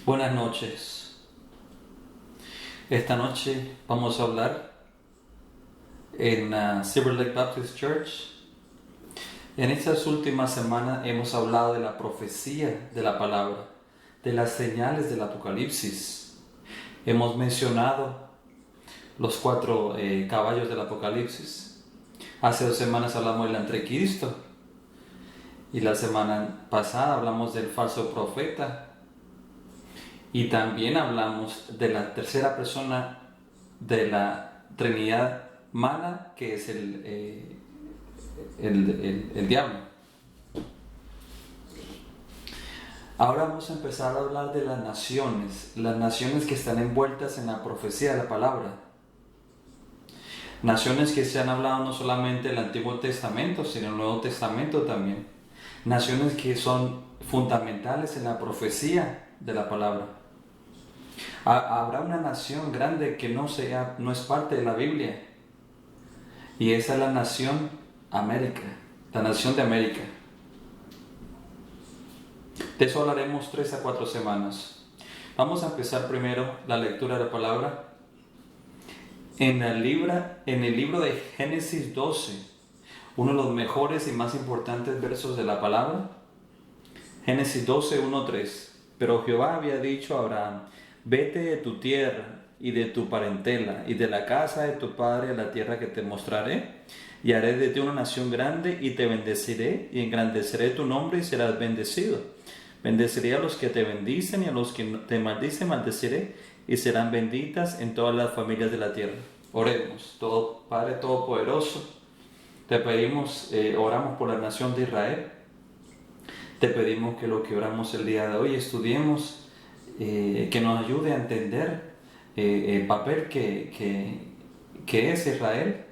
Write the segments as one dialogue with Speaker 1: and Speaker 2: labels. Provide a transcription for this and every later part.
Speaker 1: Buenas noches. Esta noche vamos a hablar en Silver Lake Baptist Church. En estas últimas semanas hemos hablado de la profecía de la palabra, de las señales del Apocalipsis. Hemos mencionado los 4 caballos del Apocalipsis. Hace 2 semanas hablamos del anticristo y la semana pasada hablamos del falso profeta. Y también hablamos de la tercera persona de la Trinidad mala, que es el diablo. Ahora vamos a empezar a hablar de las naciones que están envueltas en la profecía de la palabra. Naciones que se han hablado no solamente del Antiguo Testamento, sino del Nuevo Testamento también. Naciones que son fundamentales en la profecía de la palabra. Habrá una nación grande que no es parte de la Biblia, y esa es la nación América, la nación de América. De eso hablaremos 3 a 4 semanas. Vamos a empezar primero la lectura de la palabra en el libro de Génesis 12, uno de los mejores y más importantes versos de la palabra. Génesis 12, 1-3. Pero Jehová había dicho a Abraham: vete de tu tierra y de tu parentela y de la casa de tu padre a la tierra que te mostraré, y haré de ti una nación grande, y te bendeciré y engrandeceré tu nombre, y serás bendecido. Bendeciré a los que te bendicen, y a los que te maldicen maldeciré, y serán benditas en todas las familias de la tierra. Oremos. Padre Todopoderoso, te pedimos, oramos por la nación de Israel. Te pedimos que lo que oramos el día de hoy estudiemos, que nos ayude a entender el papel que es Israel.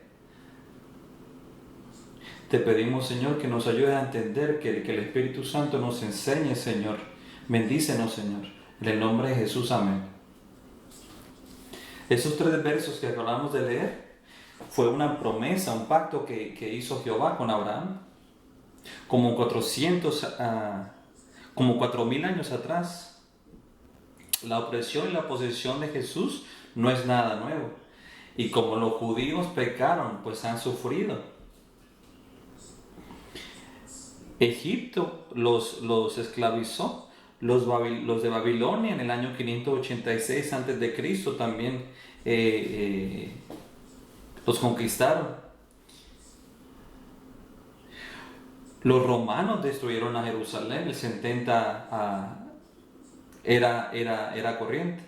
Speaker 1: Te pedimos, Señor, que nos ayude a entender, que el Espíritu Santo nos enseñe, Señor. Bendícenos, Señor. En el nombre de Jesús, amén. Esos 3 versos que acabamos de leer fue una promesa, un pacto que hizo Jehová con Abraham como 4.000 años atrás. La opresión y la posesión de Jesús no es nada nuevo. Y como los judíos pecaron, pues han sufrido. Egipto los esclavizó. Los de Babilonia en el año 586 a.C. también los conquistaron. Los romanos destruyeron a Jerusalén, el 70 era corriente.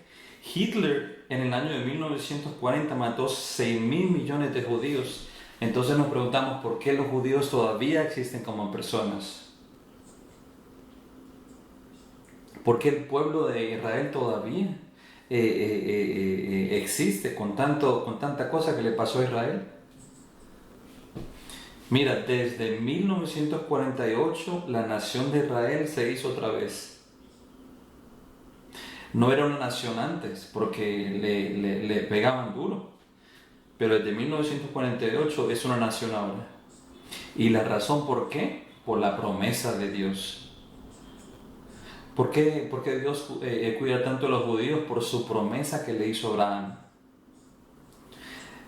Speaker 1: Hitler en el año de 1940 mató 6.000 millones de judíos. Entonces nos preguntamos por qué los judíos todavía existen como personas. ¿Por qué el pueblo de Israel todavía existe con tanta cosa que le pasó a Israel? Mira, desde 1948 la nación de Israel se hizo otra vez. No era una nación antes porque le pegaban duro, pero desde 1948 es una nación ahora. ¿Y la razón por qué? Por la promesa de Dios. ¿Por qué Dios cuida tanto a los judíos? Por su promesa que le hizo Abraham.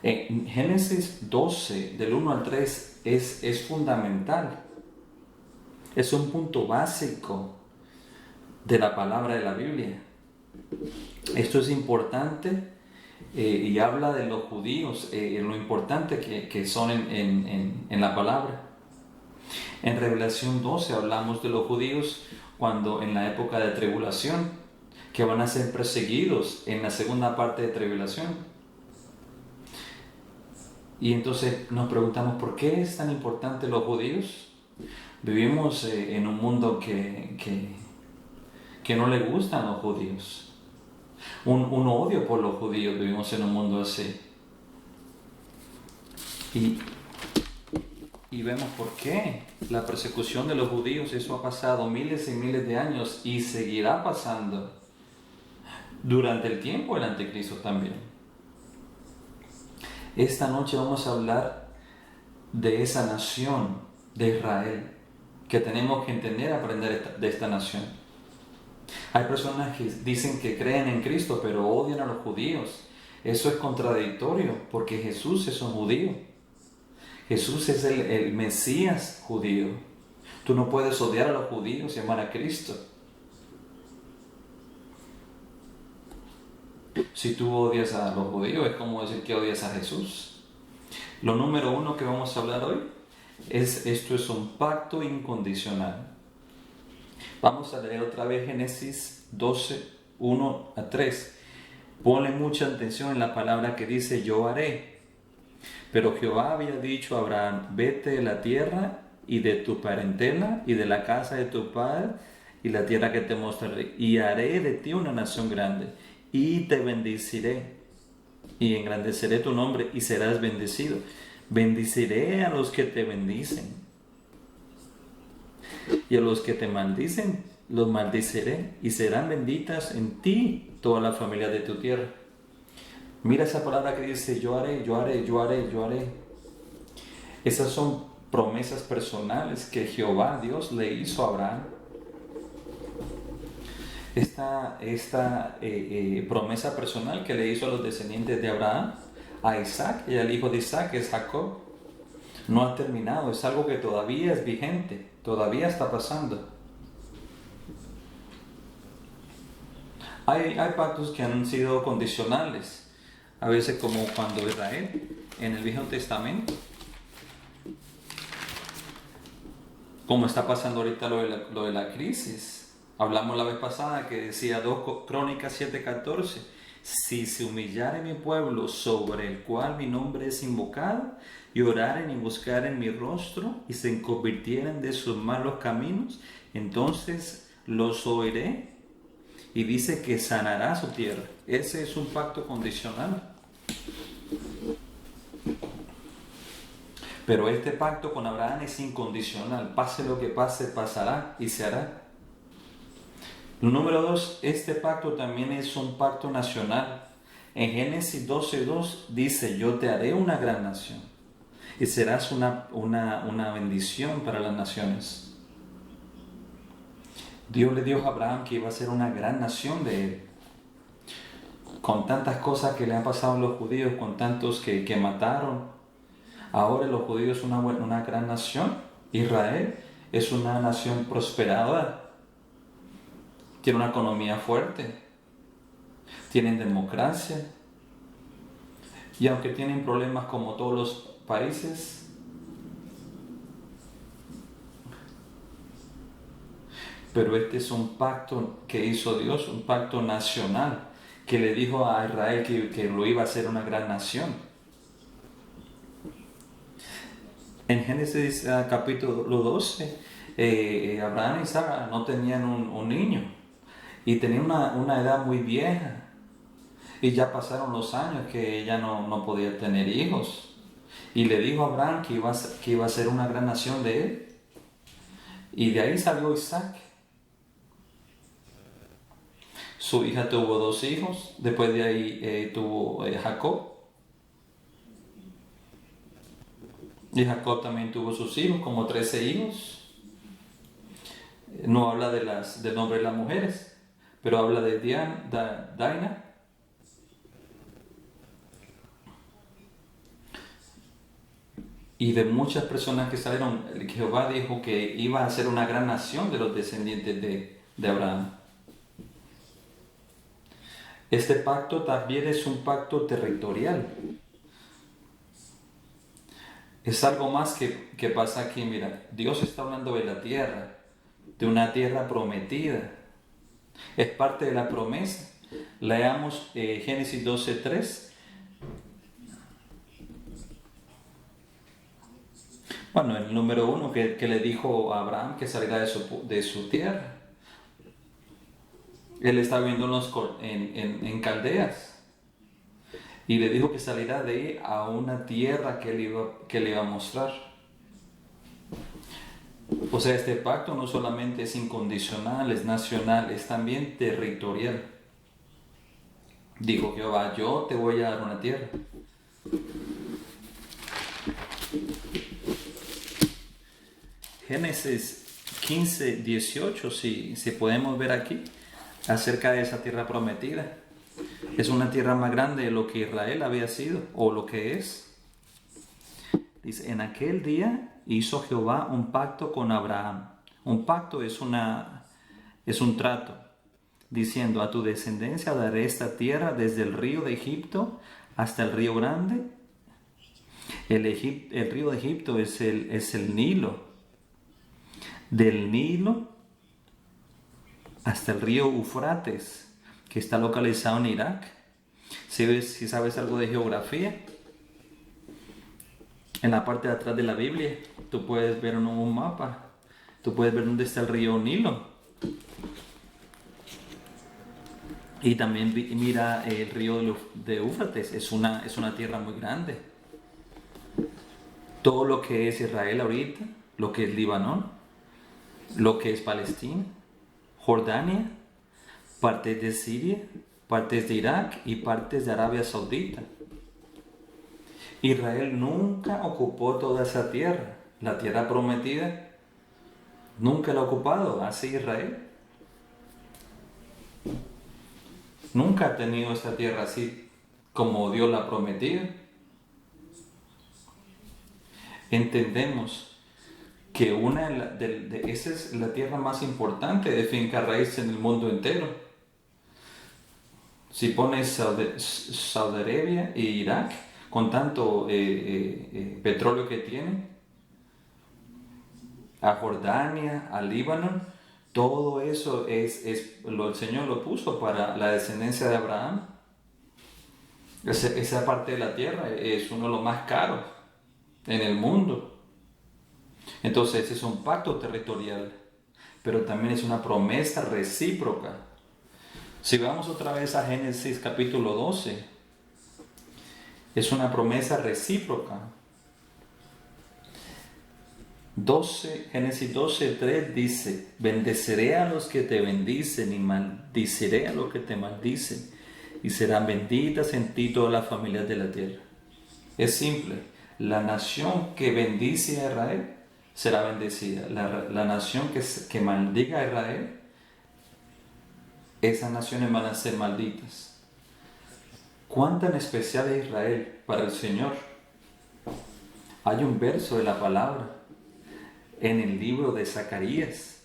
Speaker 1: En Génesis 12, del 1 al 3, es fundamental. Es un punto básico de la palabra de la Biblia. Esto es importante y habla de los judíos, lo importante que son en la palabra. En Revelación 12 hablamos de los judíos cuando en la época de tribulación, que van a ser perseguidos en la segunda parte de tribulación. Y entonces nos preguntamos, ¿por qué es tan importante los judíos? Vivimos en un mundo que no le gustan los judíos. Un odio por los judíos, vivimos en un mundo así. Y vemos por qué la persecución de los judíos, eso ha pasado miles y miles de años y seguirá pasando durante el tiempo del anticristo también. Esta noche vamos a hablar de esa nación de Israel, que tenemos que entender, aprender de esta nación. Hay personas que dicen que creen en Cristo, pero odian a los judíos. Eso es contradictorio, porque Jesús es un judío. Jesús es el Mesías judío. Tú no puedes odiar a los judíos y amar a Cristo. Si tú odias a los judíos, es como decir que odias a Jesús. Lo número uno que vamos a hablar hoy esto es un pacto incondicional. Vamos a leer otra vez Génesis 12, 1 a 3. Ponle mucha atención en la palabra que dice yo haré. Pero Jehová había dicho a Abraham, vete de la tierra y de tu parentela y de la casa de tu padre y la tierra que te mostraré, y haré de ti una nación grande y te bendeciré y engrandeceré tu nombre y serás bendecido. Bendeciré a los que te bendicen y a los que te maldicen los maldeciré y serán benditas en ti toda la familia de tu tierra. Mira esa palabra que dice yo haré, yo haré, yo haré, yo haré. Esas son promesas personales que Jehová Dios le hizo a Abraham. Esta promesa personal que le hizo a los descendientes de Abraham, a Isaac y al hijo de Isaac, es Jacob, no ha terminado, es algo que todavía es vigente, todavía está pasando. Hay pactos que han sido condicionales, a veces como cuando Israel, en el Viejo Testamento, como está pasando ahorita lo de la crisis. Hablamos la vez pasada que decía 2 Crónicas 7:14, si se humillare mi pueblo sobre el cual mi nombre es invocado, y oraren y buscaren mi rostro, y se convirtieren de sus malos caminos, entonces los oiré, y dice que sanará su tierra. Ese es un pacto condicional. Pero este pacto con Abraham es incondicional. Pase lo que pase, pasará y se hará. Número 2, este pacto también es un pacto nacional. En Génesis 12:2 dice, yo te haré una gran nación y serás una bendición para las naciones. Dios le dijo a Abraham que iba a ser una gran nación de él. Con tantas cosas que le han pasado a los judíos, con tantos que mataron, ahora los judíos son una gran nación. Israel es una nación prosperada. Tiene una economía fuerte, tienen democracia, y aunque tienen problemas como todos los países, pero este es un pacto que hizo Dios, un pacto nacional, que le dijo a Israel que lo iba a hacer una gran nación. En Génesis capítulo 12, Abraham y Sara no tenían un niño. Y tenía una edad muy vieja. Y ya pasaron los años que ella no podía tener hijos. Y le dijo a Abraham que iba a ser una gran nación de él. Y de ahí salió Isaac. Su hija tuvo 2 hijos. Después de ahí tuvo Jacob. Y Jacob también tuvo sus hijos, como 13 hijos. No habla del nombre de las mujeres, pero habla de Daina. Y de muchas personas que salieron. Jehová dijo que iba a ser una gran nación de los descendientes de Abraham. Este pacto también es un pacto territorial. Es algo más que pasa aquí. Mira, Dios está hablando de la tierra, de una tierra prometida. Es parte de la promesa. Leamos Génesis 12:3. Bueno, el número 1 que le dijo a Abraham que salga de su tierra. Él estaba viendo en Caldeas. Y le dijo que saliera de ahí a una tierra que le iba a mostrar. O sea, este pacto no solamente es incondicional, es nacional, es también territorial. Dijo Jehová, yo te voy a dar una tierra. Génesis 15:18, si podemos ver aquí, acerca de esa tierra prometida. Es una tierra más grande de lo que Israel había sido o lo que es. Dice, en aquel día hizo Jehová un pacto con Abraham. Un pacto es un trato, diciendo, a tu descendencia daré esta tierra desde el río de Egipto hasta el río grande. El río de Egipto es el Nilo. Del Nilo hasta el río Eufrates, que está localizado en Irak. Si sabes algo de geografía, en la parte de atrás de la Biblia, tú puedes ver un mapa. Tú puedes ver dónde está el río Nilo. Y también mira el río de Éufrates. Es una tierra muy grande. Todo lo que es Israel ahorita, lo que es Líbano, lo que es Palestina, Jordania, partes de Siria, partes de Irak y partes de Arabia Saudita. Israel nunca ocupó toda esa tierra. La tierra prometida nunca la ha ocupado, así Israel. Nunca ha tenido esta tierra así como Dios la ha prometido. Entendemos que esa es la tierra más importante de finca raíz en el mundo entero. Si pones Saudi Arabia e Irak, con tanto petróleo que tienen, a Jordania, a Líbano, todo eso el Señor lo puso para la descendencia de Abraham. Esa parte de la tierra es uno de los más caros en el mundo. Entonces ese es un pacto territorial, pero también es una promesa recíproca. Si vamos otra vez a Génesis capítulo 12, es una promesa recíproca. Génesis 12:3 dice, bendeciré a los que te bendicen y maldiciré a los que te maldicen, y serán benditas en ti todas las familias de la tierra. Es simple, la nación que bendice a Israel será bendecida. La nación que maldiga a Israel, esas naciones van a ser malditas. ¿Cuán tan especial es Israel para el Señor? Hay un verso de la palabra en el libro de Zacarías.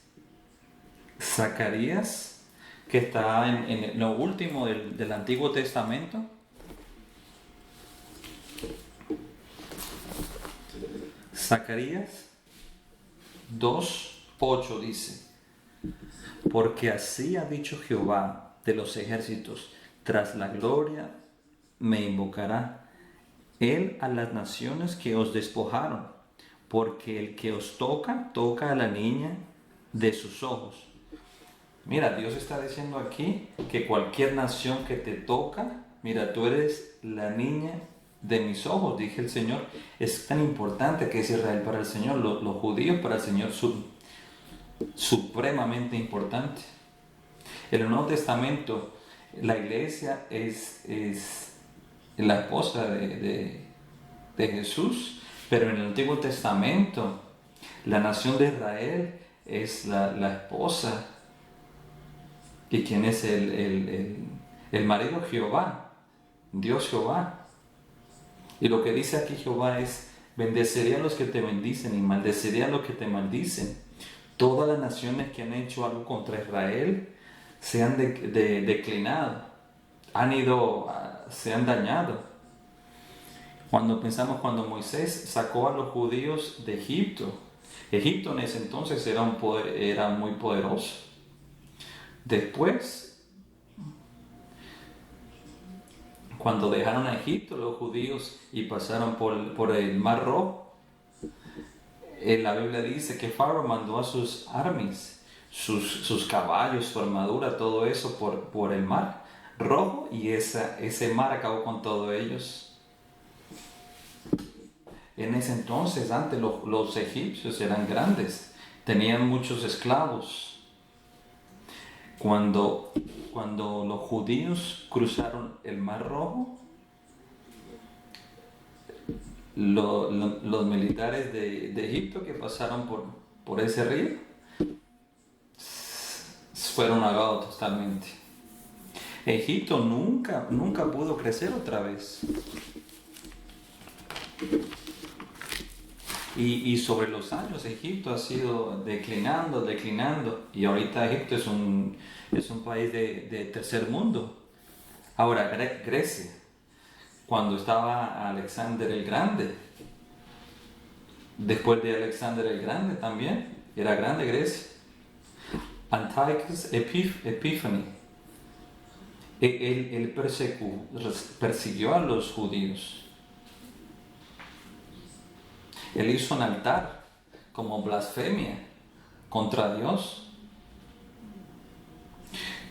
Speaker 1: Zacarías, que está en lo último del Antiguo Testamento. Zacarías 2:8 dice, porque así ha dicho Jehová de los ejércitos, tras la gloria me invocará él a las naciones que os despojaron, porque el que os toca, toca a la niña de sus ojos. Mira, Dios está diciendo aquí que cualquier nación que te toca, mira, tú eres la niña de mis ojos, dije el Señor. Es tan importante que es Israel para el Señor, los judíos para el Señor son supremamente importante. En el Nuevo Testamento, la iglesia es la esposa de Jesús, pero en el Antiguo Testamento, la nación de Israel es la esposa. ¿Y quién es el marido? Jehová, Dios Jehová. Y lo que dice aquí Jehová es, bendeciré a los que te bendicen y maldeciré a los que te maldicen. Todas las naciones que han hecho algo contra Israel se han declinado, se han dañado. Cuando Moisés sacó a los judíos de Egipto, Egipto en ese entonces era muy poderoso. Después, cuando dejaron a Egipto los judíos y pasaron por el Mar Rojo, la Biblia dice que Faraón mandó a sus armies, sus caballos, su armadura, todo eso por el Mar Rojo, y ese mar acabó con todos ellos. En ese entonces, antes los egipcios eran grandes, tenían muchos esclavos. Cuando los judíos cruzaron el Mar Rojo, los militares de Egipto que pasaron por ese río, fueron ahogados totalmente. Egipto nunca pudo crecer otra vez. Y sobre los años Egipto ha sido declinando, y ahorita Egipto es un país de tercer mundo. Ahora, Grecia, cuando estaba Alexander el Grande, después de Alexander el Grande también, era grande Grecia. Antiochus Epífanes, él persiguió a los judíos. Él hizo un altar como blasfemia contra Dios.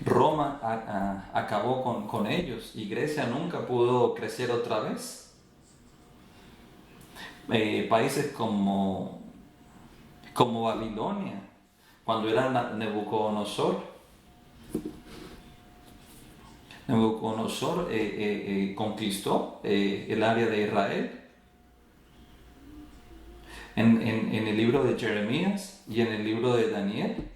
Speaker 1: Roma acabó con ellos y Grecia nunca pudo crecer otra vez. Países como Babilonia, cuando era Nabucodonosor conquistó el área de Israel. En el libro de Jeremías y en el libro de Daniel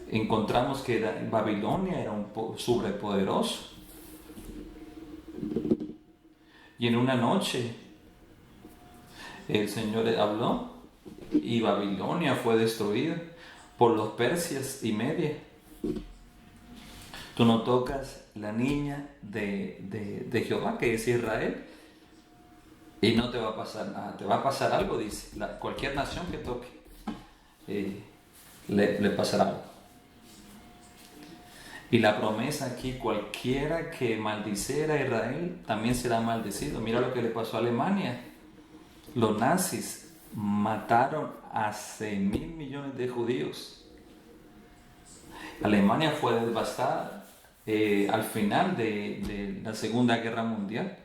Speaker 1: encontramos que Babilonia era un sobrepoderoso. Y en una noche el Señor habló y Babilonia fue destruida por los persias y Media. Tú no tocas la niña de Jehová, que es Israel, y no te va a pasar nada. Te va a pasar algo, dice. Cualquier nación que toque, le pasará algo. Y la promesa aquí, cualquiera que maldiciera a Israel, también será maldecido. Mira lo que le pasó a Alemania. Los nazis mataron a 6.000 millones de judíos. Alemania fue devastada al final de la Segunda Guerra Mundial.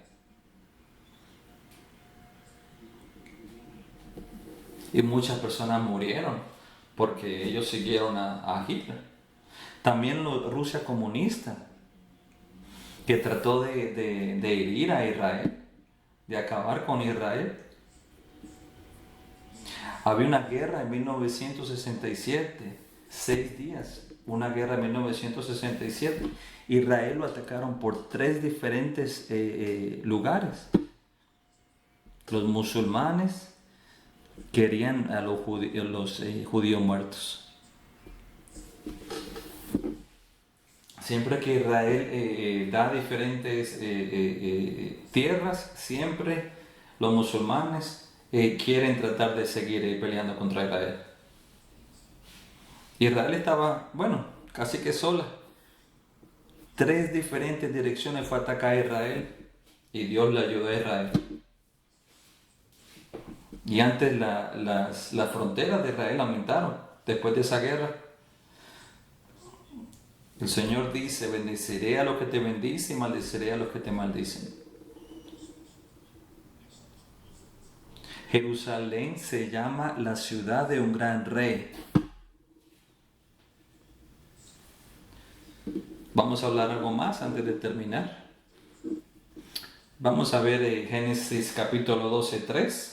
Speaker 1: Y muchas personas murieron porque ellos siguieron a Hitler. También Rusia comunista, que trató de herir a Israel, de acabar con Israel. Había una guerra en 1967, 6 días, una guerra en 1967. Israel lo atacaron por 3 diferentes lugares. Los musulmanes querían a los judíos muertos. Siempre que Israel da diferentes tierras, siempre los musulmanes quieren tratar de seguir peleando contra Israel. Israel estaba, casi que sola. 3 diferentes direcciones fue a atacar a Israel y Dios le ayudó a Israel. Y antes las fronteras de Israel aumentaron después de esa guerra. El Señor dice: bendeciré a los que te bendicen y maldeciré a los que te maldicen. Jerusalén se llama la ciudad de un gran rey. Vamos a hablar algo más antes de terminar. Vamos a ver Génesis capítulo 12, 3.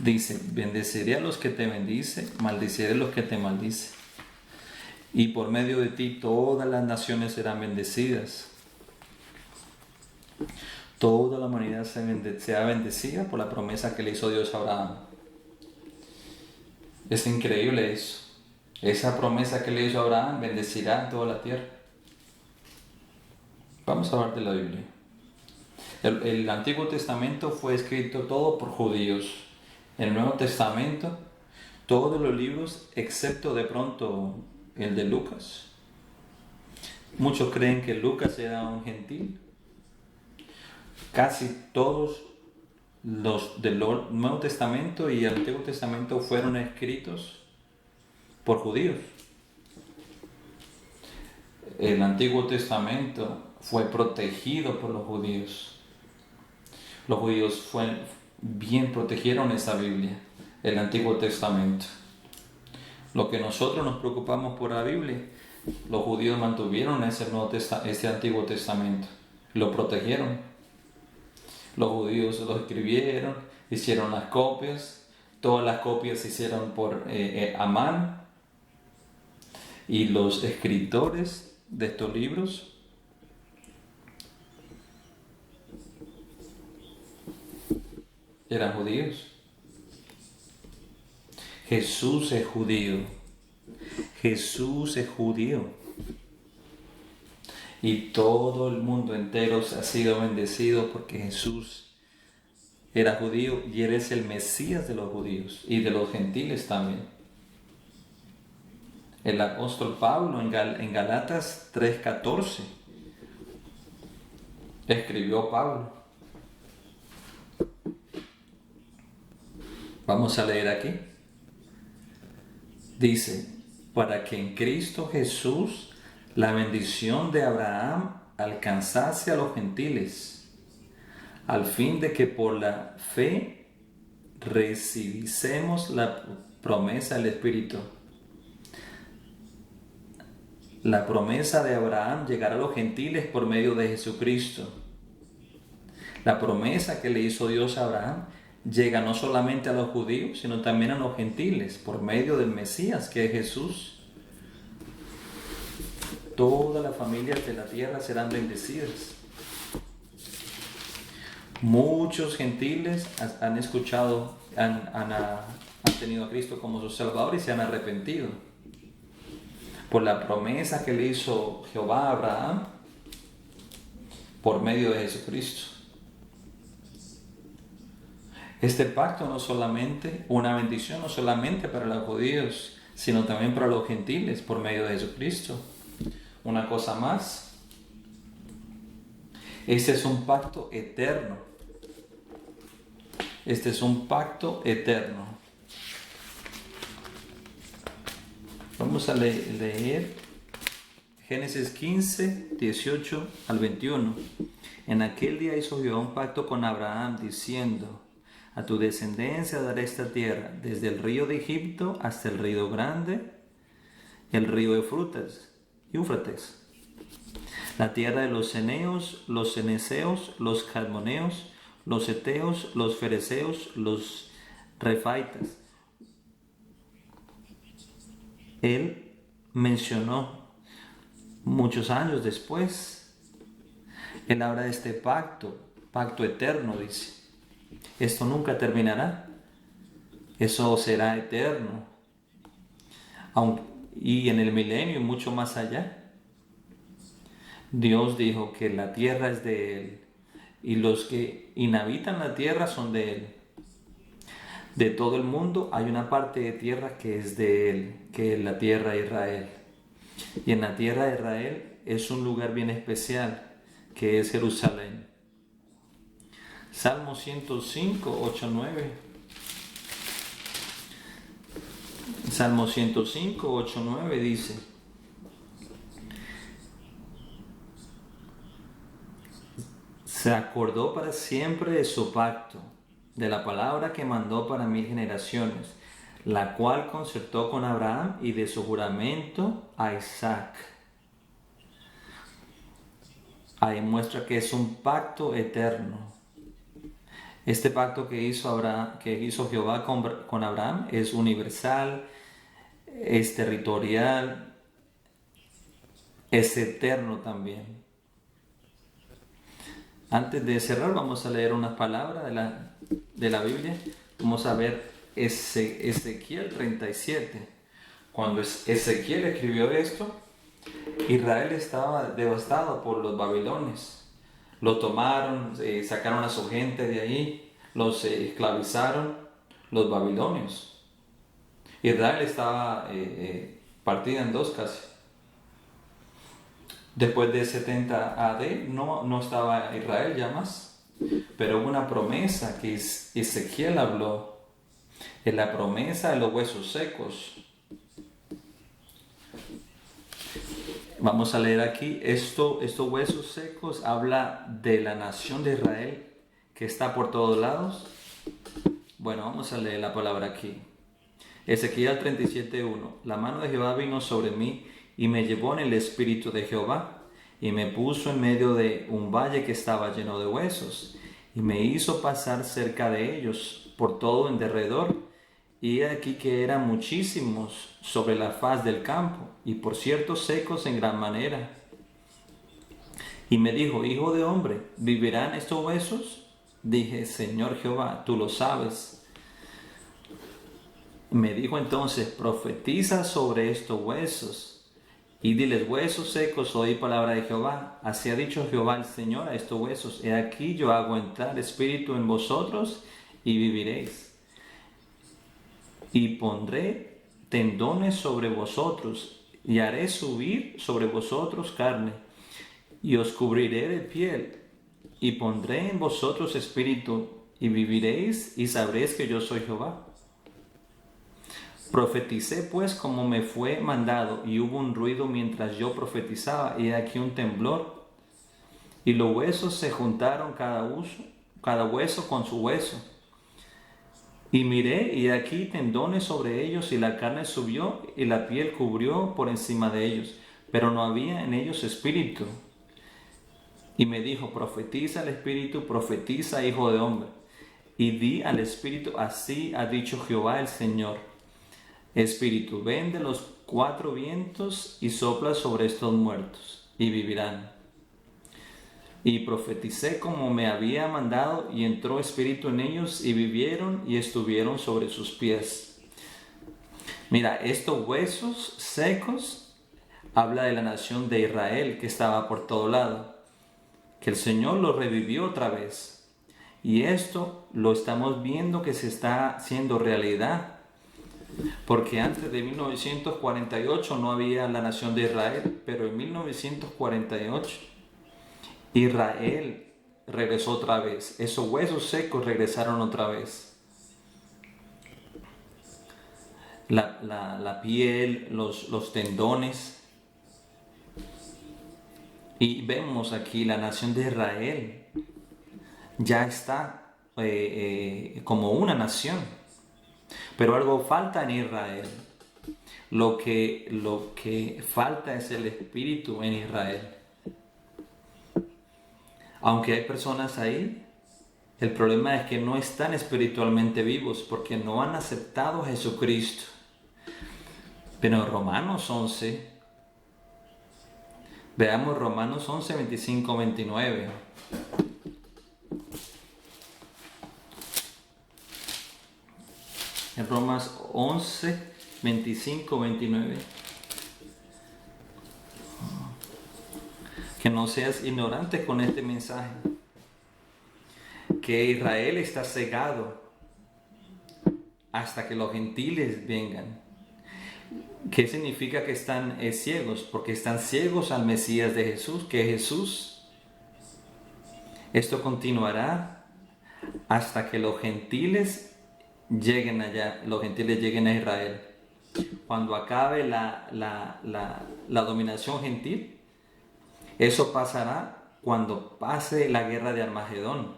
Speaker 1: Dice: bendeciré a los que te bendicen, maldeciré a los que te maldicen. Y por medio de ti todas las naciones serán bendecidas. Toda la humanidad será bendecida por la promesa que le hizo Dios a Abraham. Es increíble eso. Esa promesa que le hizo a Abraham bendecirá toda la tierra. Vamos a hablar de la Biblia. El Antiguo Testamento fue escrito todo por judíos. El Nuevo Testamento, todos los libros, excepto de pronto el de Lucas. Muchos creen que Lucas era un gentil. Casi todos los del Nuevo Testamento y el Antiguo Testamento fueron escritos por judíos. El Antiguo Testamento fue protegido por los judíos. Los judíos protegieron esa Biblia, el Antiguo Testamento. Lo que nosotros nos preocupamos por la Biblia, los judíos mantuvieron ese Antiguo Testamento, lo protegieron. Los judíos lo escribieron, hicieron las copias, Todas las copias se hicieron por Amán, y los escritores de estos libros eran judíos. Jesús es judío. Jesús es judío. Y todo el mundo entero ha sido bendecido porque Jesús era judío y Él es el Mesías de los judíos y de los gentiles también. El apóstol Pablo en Galatas 3:14 escribió Pablo. Vamos a leer aquí. Dice, para que en Cristo Jesús la bendición de Abraham alcanzase a los gentiles, al fin de que por la fe recibisemos la promesa del Espíritu. La promesa de Abraham llegará a los gentiles por medio de Jesucristo. La promesa que le hizo Dios a Abraham llega no solamente a los judíos, sino también a los gentiles, por medio del Mesías, que es Jesús. Todas las familias de la tierra serán bendecidas. Muchos gentiles han escuchado, han tenido a Cristo como su Salvador y se han arrepentido por la promesa que le hizo Jehová a Abraham por medio de Jesucristo. Este pacto no solamente, una bendición no solamente para los judíos, sino también para los gentiles por medio de Jesucristo. Una cosa más, este es un pacto eterno. Este es un pacto eterno. Vamos a leer Génesis 15, 18 al 21. En aquel día hizo Jehová un pacto con Abraham diciendo, a tu descendencia daré esta tierra, desde el río de Egipto hasta el río grande, el río Éufrates, la tierra de los ceneos, los ceneseos, los cadmoneos, los heteos, los fereceos, los refaitas. Él mencionó muchos años después, él habla de este pacto eterno, dice. Esto nunca terminará, eso será eterno. Y en el milenio y mucho más allá, Dios dijo que la tierra es de Él y los que inhabitan la tierra son de Él. De todo el mundo hay una parte de tierra que es de Él, que es la tierra de Israel. Y en la tierra de Israel es un lugar bien especial, que es Jerusalén. Salmo 105, 8, 9. Salmo 105, 8, 9 dice, se acordó para siempre de su pacto, de la palabra que mandó para 1000 generaciones, la cual concertó con Abraham y de su juramento a Isaac. Ahí muestra que es un pacto eterno. Este pacto que hizo Jehová con Abraham es universal, es territorial, es eterno también. Antes de cerrar vamos a leer unas palabras de la Biblia. Vamos a ver Ezequiel 37. Cuando Ezequiel escribió esto, Israel estaba devastado por los babilonios. Lo tomaron, sacaron a su gente de ahí, los esclavizaron los babilonios. Israel estaba partida en dos casi. Después de 70 AD no estaba Israel ya más, pero hubo una promesa que Ezequiel habló, es la promesa de los huesos secos. Vamos a leer aquí, estos huesos secos habla de la nación de Israel que está por todos lados. Bueno, vamos a leer la palabra aquí. Ezequiel 37:1. La mano de Jehová vino sobre mí y me llevó en el espíritu de Jehová y me puso en medio de un valle que estaba lleno de huesos y me hizo pasar cerca de ellos por todo en derredor y he aquí que eran muchísimos sobre la faz del campo, y por cierto secos en gran manera. Y me dijo: Hijo de hombre, ¿vivirán estos huesos? Dije: Señor Jehová, tú lo sabes. Me dijo entonces: profetiza sobre estos huesos, y diles: huesos secos, oí palabra de Jehová. Así ha dicho Jehová el Señor a estos huesos: he aquí yo hago entrar espíritu en vosotros, y viviréis. Y pondré tendones sobre vosotros, y haré subir sobre vosotros carne, y os cubriré de piel, y pondré en vosotros espíritu, y viviréis, y sabréis que yo soy Jehová. Profeticé pues como me fue mandado, y hubo un ruido mientras yo profetizaba, y aquí un temblor, y los huesos se juntaron cada hueso con su hueso. Y miré, y aquí tendones sobre ellos, y la carne subió, y la piel cubrió por encima de ellos, pero no había en ellos espíritu. Y me dijo: profetiza al espíritu, profetiza, hijo de hombre. Y di al espíritu: así ha dicho Jehová el Señor: espíritu, ven de los cuatro vientos y sopla sobre estos muertos, y vivirán. Y profeticé como me había mandado, y entró espíritu en ellos, y vivieron y estuvieron sobre sus pies. Mira, estos huesos secos habla de la nación de Israel que estaba por todo lado, que el Señor lo revivió otra vez. Y esto lo estamos viendo que se está haciendo realidad, porque antes de 1948 no había la nación de Israel, pero en 1948 Israel regresó otra vez. Esos huesos secos regresaron otra vez. La piel, los tendones. Y vemos aquí la nación de Israel ya está como una nación. Pero algo falta en Israel. Lo que falta es el espíritu en Israel. Aunque hay personas ahí, el problema es que no están espiritualmente vivos porque no han aceptado a Jesucristo. Pero Romanos 11, veamos Romanos 11, 25, 29. En Romanos 11, 25, 29. Que no seas ignorante con este mensaje. Que Israel está cegado hasta que los gentiles vengan. ¿Qué significa que están ciegos? Porque están ciegos al Mesías de Jesús, que es Jesús. Esto continuará hasta que los gentiles lleguen allá, los gentiles lleguen a Israel. Cuando acabe la dominación gentil, eso pasará cuando pase la guerra de Armagedón.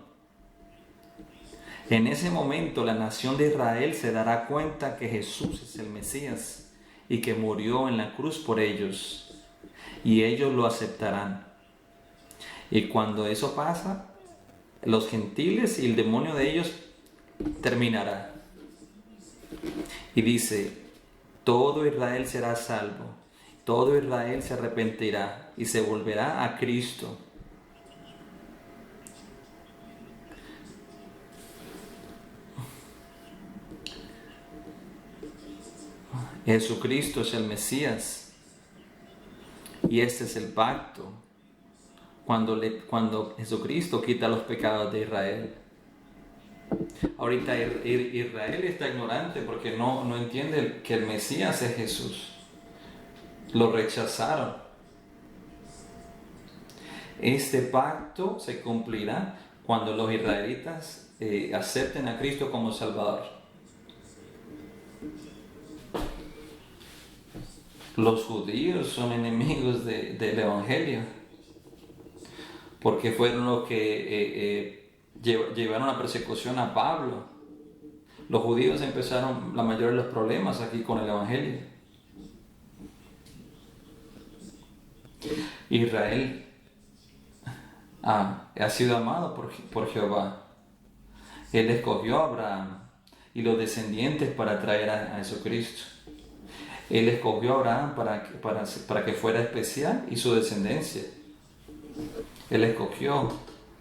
Speaker 1: En ese momento la nación de Israel se dará cuenta que Jesús es el Mesías y que murió en la cruz por ellos, y ellos lo aceptarán. Y cuando eso pasa, los gentiles y el demonio de ellos terminará. Y dice: todo Israel será salvo, todo Israel se arrepentirá y se volverá a Cristo. Jesucristo es el Mesías, y este es el pacto cuando Jesucristo quita los pecados de Israel. Ahorita Israel está ignorante porque no entiende que el Mesías es Jesús. Lo rechazaron. Este pacto se cumplirá cuando los israelitas acepten a Cristo como Salvador. Los judíos son enemigos del Evangelio, porque fueron los que llevaron la persecución a Pablo. Los judíos empezaron la mayoría de los problemas aquí con el Evangelio. Israel ha sido amado por Jehová. Él escogió a Abraham y los descendientes para traer a Jesucristo. Él escogió a Abraham para que fuera especial y su descendencia. Él escogió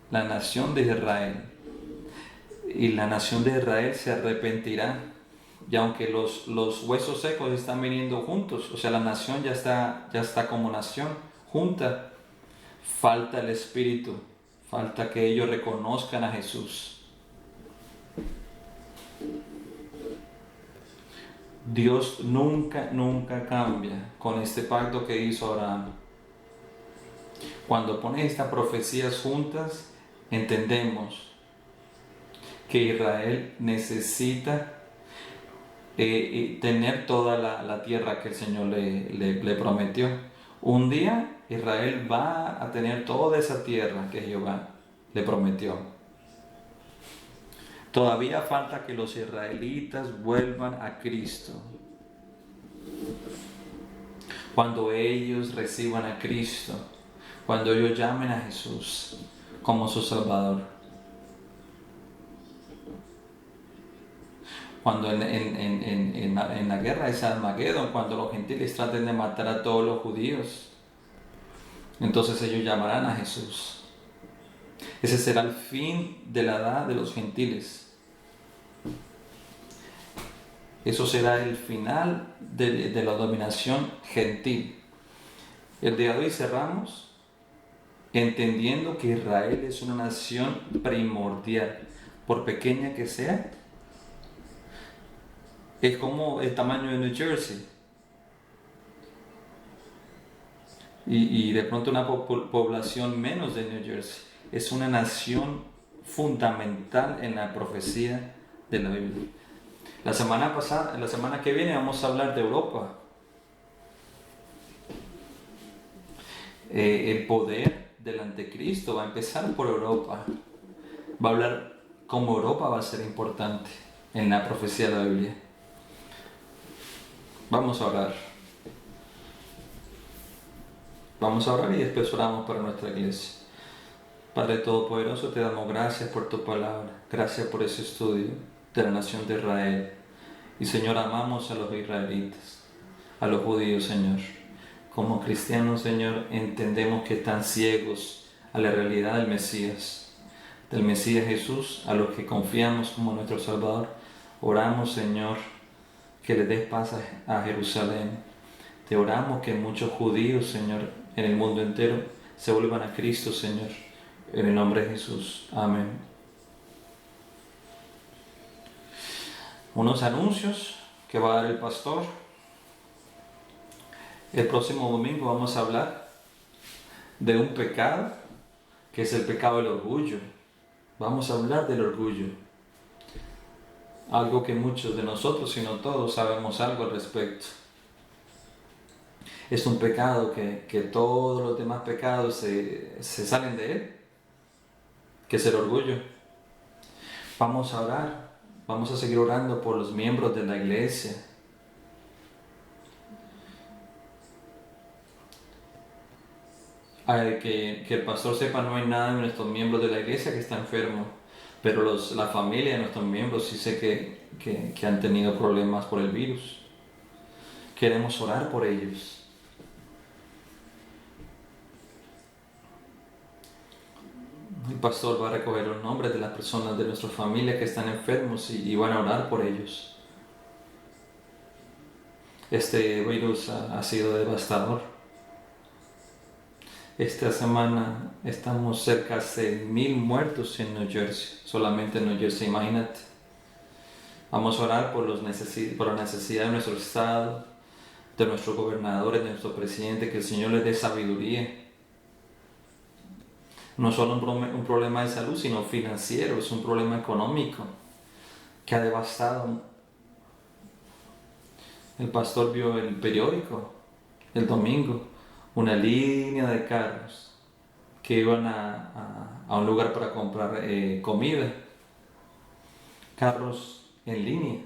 Speaker 1: la nación de Israel. Y la nación de Israel se arrepentirá. Y aunque los huesos secos están viniendo juntos, o sea, la nación ya está como nación junta, falta el Espíritu, falta que ellos reconozcan a Jesús. Dios nunca cambia con este pacto que hizo Abraham. Cuando pone estas profecías juntas, entendemos que Israel necesita tener toda la tierra que el Señor le prometió. Un día Israel va a tener toda esa tierra que Jehová le prometió. Todavía falta que los israelitas vuelvan a Cristo. Cuando ellos reciban a Cristo, cuando ellos llamen a Jesús como su Salvador. Cuando en la guerra de Armagedón, cuando los gentiles traten de matar a todos los judíos, entonces ellos llamarán a Jesús. Ese será el fin de la edad de los gentiles. Eso será el final de la dominación gentil. El día de hoy cerramos entendiendo que Israel es una nación primordial, por pequeña que sea. Es como el tamaño de New Jersey. Y de pronto una población menos de New Jersey. Es una nación fundamental en la profecía de la Biblia. La semana que viene vamos a hablar de Europa. El poder del anticristo va a empezar por Europa. Va a hablar cómo Europa va a ser importante en la profecía de la Biblia. Vamos a orar. Vamos a orar y después oramos para nuestra iglesia. Padre Todopoderoso, te damos gracias por tu palabra. Gracias por ese estudio de la nación de Israel. Y Señor, amamos a los israelitas, a los judíos, Señor. Como cristianos, Señor, entendemos que están ciegos a la realidad del Mesías Jesús, a los que confiamos como nuestro Salvador. Oramos, Señor, que le des paz a Jerusalén. Te oramos que muchos judíos, Señor, en el mundo entero se vuelvan a Cristo, Señor. En el nombre de Jesús. Amén. Unos anuncios que va a dar el pastor. El próximo domingo vamos a hablar de un pecado que es el pecado del orgullo. Vamos a hablar del orgullo. Algo que muchos de nosotros, si no todos, sabemos algo al respecto. Es un pecado que todos los demás pecados se salen de él, que es el orgullo. Vamos a orar, vamos a seguir orando por los miembros de la iglesia. Que el pastor sepa, no hay nada de nuestros miembros de la iglesia que está enfermo, pero la familia de nuestros miembros sí sé que han tenido problemas por el virus. Queremos orar por ellos. El pastor va a recoger los nombres de las personas de nuestra familia que están enfermos y van a orar por ellos. Este virus ha sido devastador. Esta semana estamos cerca de 6,000 muertos en New Jersey, solamente en New Jersey, imagínate. Vamos a orar por la necesidad de nuestro estado, de nuestros gobernadores, de nuestro presidente, que el Señor les dé sabiduría. No solo un problema de salud, sino financiero, es un problema económico que ha devastado. El pastor vio el periódico el domingo, una línea de carros que iban a un lugar para comprar comida, carros en línea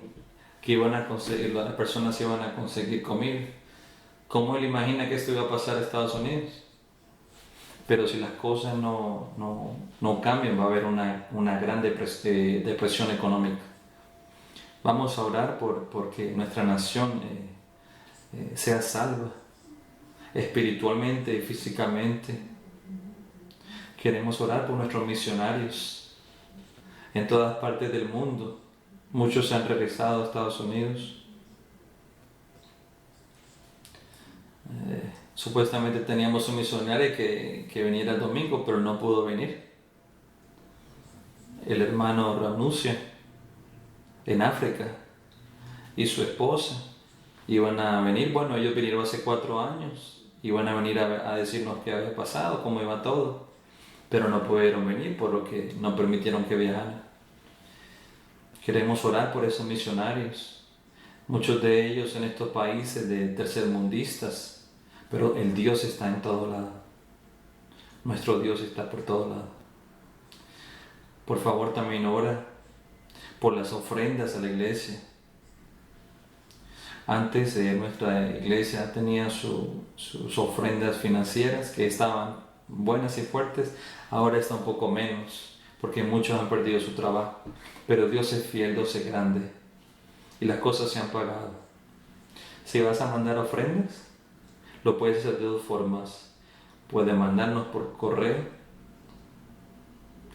Speaker 1: que iban a conseguir, las personas iban a conseguir comida. ¿Cómo él imagina que esto iba a pasar a Estados Unidos? Pero si las cosas no cambian, va a haber una gran depresión económica. Vamos a orar porque nuestra nación sea salva espiritualmente y físicamente. Queremos orar por nuestros misionarios en todas partes del mundo. Muchos se han regresado a Estados Unidos. Supuestamente teníamos un misionario que viniera el domingo, pero no pudo venir. El hermano Ranuncia, en África, y su esposa iban a venir. Bueno, ellos vinieron hace 4 años. Iban a venir a decirnos qué había pasado, cómo iba todo. Pero no pudieron venir, por lo que no permitieron que viajaran. Queremos orar por esos misionarios. Muchos de ellos en estos países de tercermundistas. Pero el Dios está en todo lado. Nuestro Dios está por todo lado. Por favor, también ora por las ofrendas a la iglesia. Antes nuestra iglesia tenía sus ofrendas financieras que estaban buenas y fuertes. Ahora está un poco menos porque muchos han perdido su trabajo. Pero Dios es fiel, Dios es grande y las cosas se han pagado. Si vas a mandar ofrendas, lo puedes hacer de 2 formas. Puedes mandarnos por correo,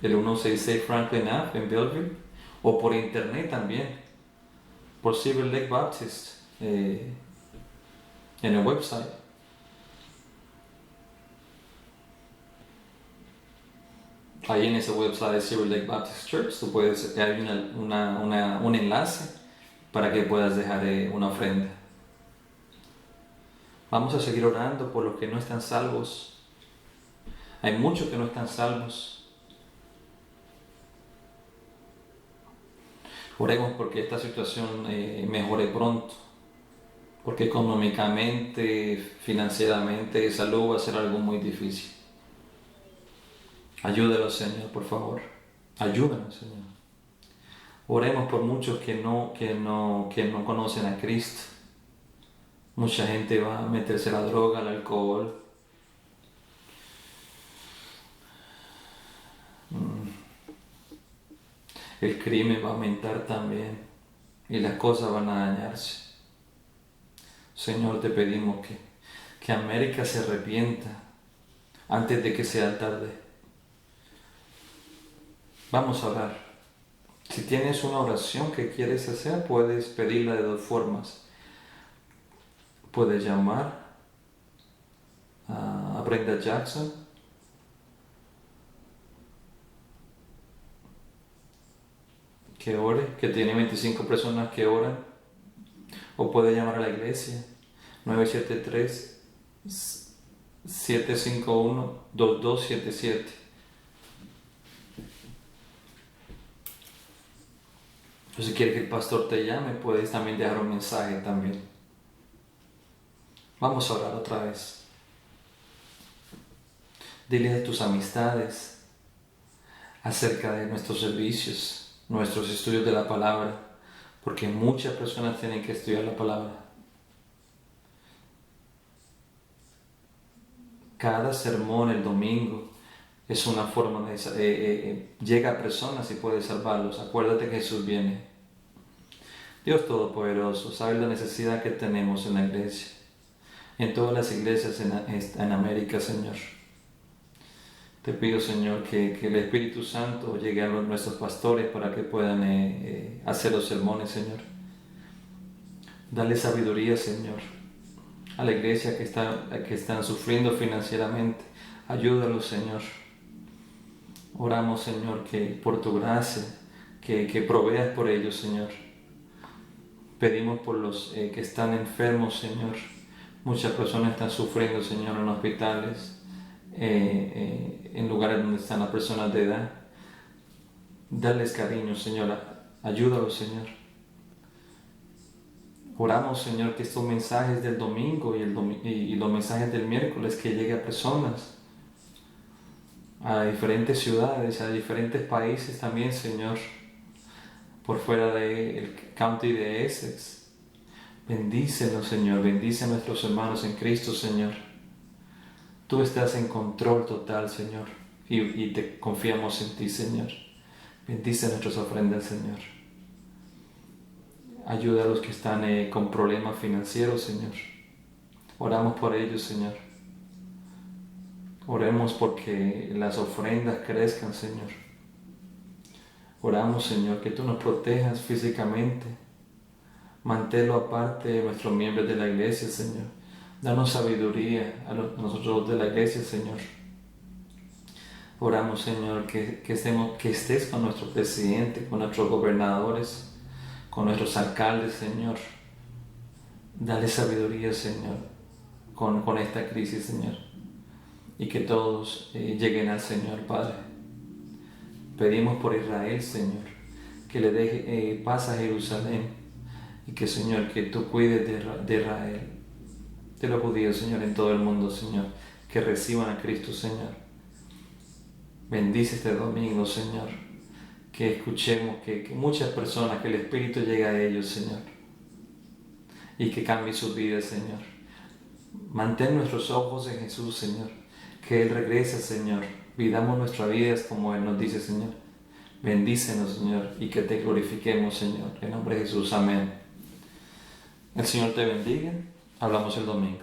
Speaker 1: el 166 Franklin Ave en Bellevue, o por internet también, por Silver Lake Baptist, en el website. Ahí en ese website de Silver Lake Baptist Church, hay un enlace para que puedas dejar una ofrenda. Vamos a seguir orando por los que no están salvos. Hay muchos que no están salvos. Oremos porque esta situación mejore pronto, porque económicamente, financieramente, de salud va a ser algo muy difícil. Ayúdalos, Señor, por favor. Ayúdanos, Señor. Oremos por muchos que no conocen a Cristo. Mucha gente va a meterse a la droga, al alcohol. El crimen va a aumentar también y las cosas van a dañarse. Señor, te pedimos que América se arrepienta antes de que sea tarde. Vamos a orar. Si tienes una oración que quieres hacer, puedes pedirla de 2 formas. Puedes llamar a Brenda Jackson, que ore, que tiene 25 personas que oran, o puede llamar a la iglesia 973-751-2277. O si quieres que el pastor te llame, puedes también dejar un mensaje también. Vamos a orar otra vez. Dile a tus amistades acerca de nuestros servicios, nuestros estudios de la palabra, porque muchas personas tienen que estudiar la palabra. Cada sermón el domingo es una forma de llega a personas y puede salvarlos. Acuérdate que Jesús viene. Dios Todopoderoso, sabe la necesidad que tenemos en la iglesia, en todas las iglesias en América, Señor. Te pido, Señor, que el Espíritu Santo llegue a nuestros pastores para que puedan hacer los sermones, Señor. Dale sabiduría, Señor, a la iglesia que están sufriendo financieramente. Ayúdalos, Señor. Oramos, Señor, que por tu gracia, que proveas por ellos, Señor. Pedimos por los que están enfermos, Señor. Muchas personas están sufriendo, Señor, en hospitales, en lugares donde están las personas de edad. Dales cariño, Señor. Ayúdalos, Señor. Oramos, Señor, que estos mensajes del domingo y los mensajes del miércoles que lleguen a personas, a diferentes ciudades, a diferentes países también, Señor, por fuera del county de Essex. Bendícenos, Señor, bendice a nuestros hermanos en Cristo, Señor. Tú estás en control total, Señor, y te confiamos en ti, Señor. Bendice nuestras ofrendas, Señor. Ayuda a los que están con problemas financieros, Señor. Oramos por ellos, Señor. Oremos porque las ofrendas crezcan, Señor. Oramos, Señor, que tú nos protejas físicamente. Manténlo aparte de nuestros miembros de la iglesia, Señor. Danos sabiduría a nosotros de la iglesia, Señor. Oramos, Señor, que estés con nuestro presidente, con nuestros gobernadores, con nuestros alcaldes, Señor. Dale sabiduría, Señor, con esta crisis, Señor. Y que todos lleguen al Señor, Padre. Pedimos por Israel, Señor, que le deje paz a Jerusalén y que, Señor, que tú cuides de Israel, de los judíos, Señor, en todo el mundo, Señor, que reciban a Cristo, Señor. Bendice este domingo, Señor, que escuchemos que muchas personas, que el Espíritu llegue a ellos, Señor, y que cambie sus vidas, Señor. Mantén nuestros ojos en Jesús, Señor, que Él regrese, Señor. Vivamos nuestras vidas como Él nos dice, Señor. Bendícenos, Señor, y que te glorifiquemos, Señor. En nombre de Jesús, amén. El Señor te bendiga. Hablamos el domingo.